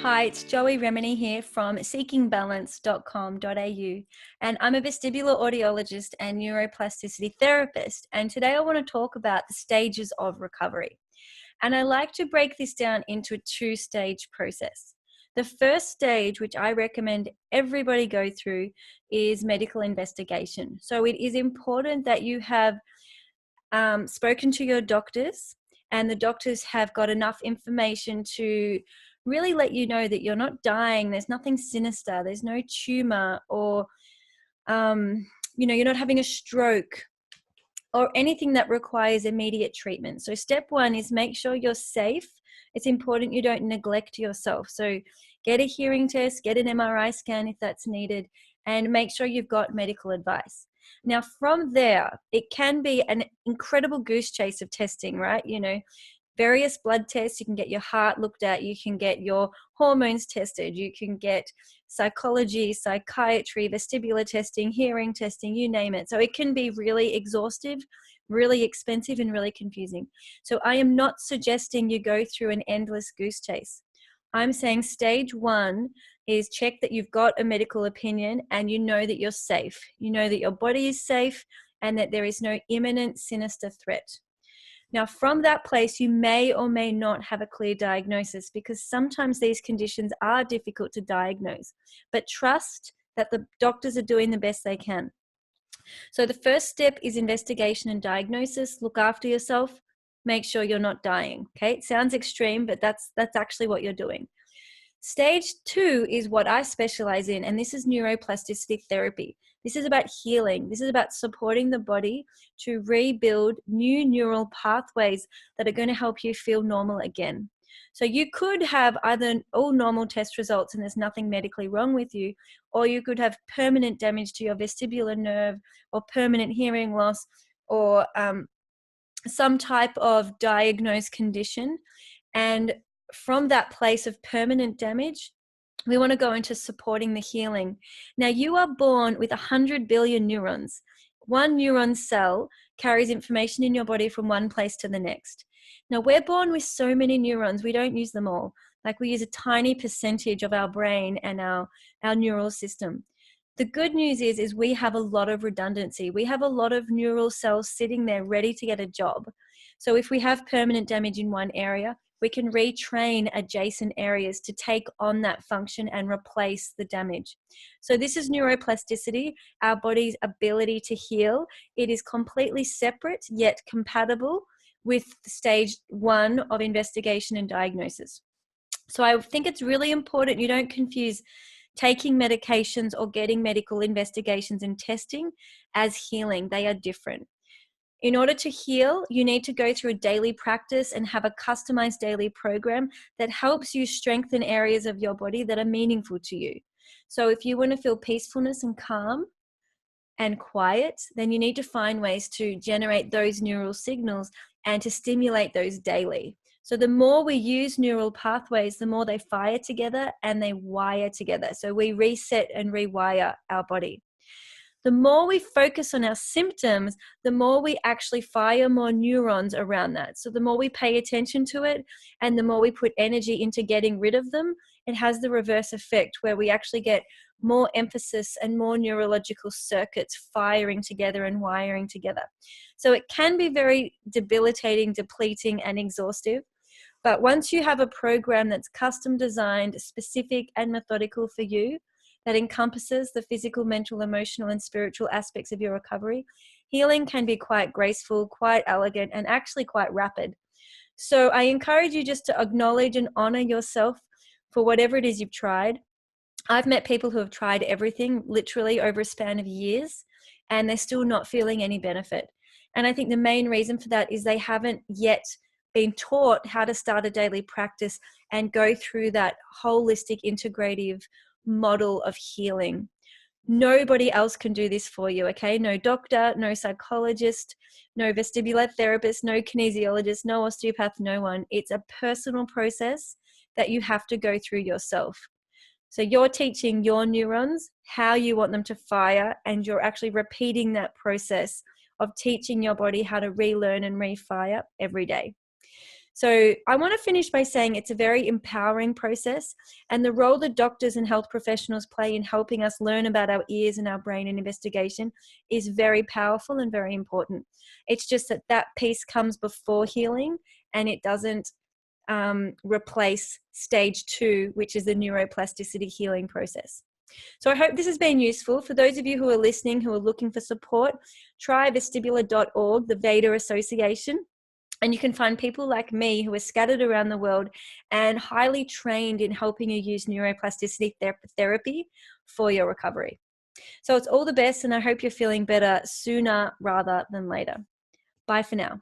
Hi, it's Remenyi here from seekingbalance.com.au, and I'm a vestibular audiologist and neuroplasticity therapist. And today I want to talk about the stages of recovery. And I like to break this down into a two-stage process. The first stage, which I recommend everybody go through, is medical investigation. So it is important that you have spoken to your doctors, and the doctors have got enough information to really let you know that you're not dying, there's nothing sinister, there's no tumor, or you're not having a stroke or anything that requires immediate treatment. So step one is make sure you're safe. It's important you don't neglect yourself. So get a hearing test, get an MRI scan if that's needed, and make sure you've got medical advice. Now, from there, it can be an incredible goose chase of testing, right? Various blood tests. You can get your heart looked at, you can get your hormones tested, you can get psychology, psychiatry, vestibular testing, hearing testing, you name it. So it can be really exhaustive, really expensive, and really confusing. So I am not suggesting you go through an endless goose chase. I'm saying stage one is check that you've got a medical opinion and you know that you're safe. You know that your body is safe and that there is no imminent sinister threat. Now, from that place, you may or may not have a clear diagnosis, because sometimes these conditions are difficult to diagnose, but trust that the doctors are doing the best they can. So the first step is investigation and diagnosis. Look after yourself. Make sure you're not dying. Okay, it sounds extreme, but that's actually what you're doing. Stage two is what I specialize in, and this is neuroplasticity therapy. This is about healing. This is about supporting the body to rebuild new neural pathways that are going to help you feel normal again. So you could have either all normal test results and there's nothing medically wrong with you, or you could have permanent damage to your vestibular nerve, or permanent hearing loss, or some type of diagnosed condition. And from that place of permanent damage, we want to go into supporting the healing. Now, you are born with 100 billion neurons. One neuron cell carries information in your body from one place to the next. Now, we're born with so many neurons, we don't use them all. Like, we use a tiny percentage of our brain and our neural system. The good news is we have a lot of redundancy. We have a lot of neural cells sitting there ready to get a job. So if we have permanent damage in one area, we can retrain adjacent areas to take on that function and replace the damage. So this is neuroplasticity, our body's ability to heal. It is completely separate yet compatible with stage one of investigation and diagnosis. So I think it's really important you don't confuse taking medications or getting medical investigations and testing as healing. They are different. In order to heal, you need to go through a daily practice and have a customized daily program that helps you strengthen areas of your body that are meaningful to you. So if you want to feel peacefulness and calm and quiet, then you need to find ways to generate those neural signals and to stimulate those daily. So the more we use neural pathways, the more they fire together and they wire together. So we reset and rewire our body. The more we focus on our symptoms, the more we actually fire more neurons around that. So the more we pay attention to it and the more we put energy into getting rid of them, it has the reverse effect where we actually get more emphasis and more neurological circuits firing together and wiring together. So it can be very debilitating, depleting, and exhaustive. But once you have a program that's custom designed, specific, and methodical for you, that encompasses the physical, mental, emotional, and spiritual aspects of your recovery, healing can be quite graceful, quite elegant, and actually quite rapid. So I encourage you just to acknowledge and honor yourself for whatever it is you've tried. I've met people who have tried everything literally over a span of years, and they're still not feeling any benefit. And I think the main reason for that is they haven't yet been taught how to start a daily practice and go through that holistic, integrative model of healing. Nobody else can do this for you, okay? No doctor, no psychologist, no vestibular therapist, no kinesiologist, no osteopath, no one. It's a personal process that you have to go through yourself. So you're teaching your neurons how you want them to fire, and you're actually repeating that process of teaching your body how to relearn and refire every day. So I want to finish by saying it's a very empowering process, and the role that doctors and health professionals play in helping us learn about our ears and our brain in investigation is very powerful and very important. It's just that that piece comes before healing, and it doesn't replace stage 2, which is the neuroplasticity healing process. So I hope this has been useful. For those of you who are listening, who are looking for support, try vestibular.org, the Veda Association. And you can find people like me who are scattered around the world and highly trained in helping you use neuroplasticity therapy for your recovery. So it's all the best, and I hope you're feeling better sooner rather than later. Bye for now.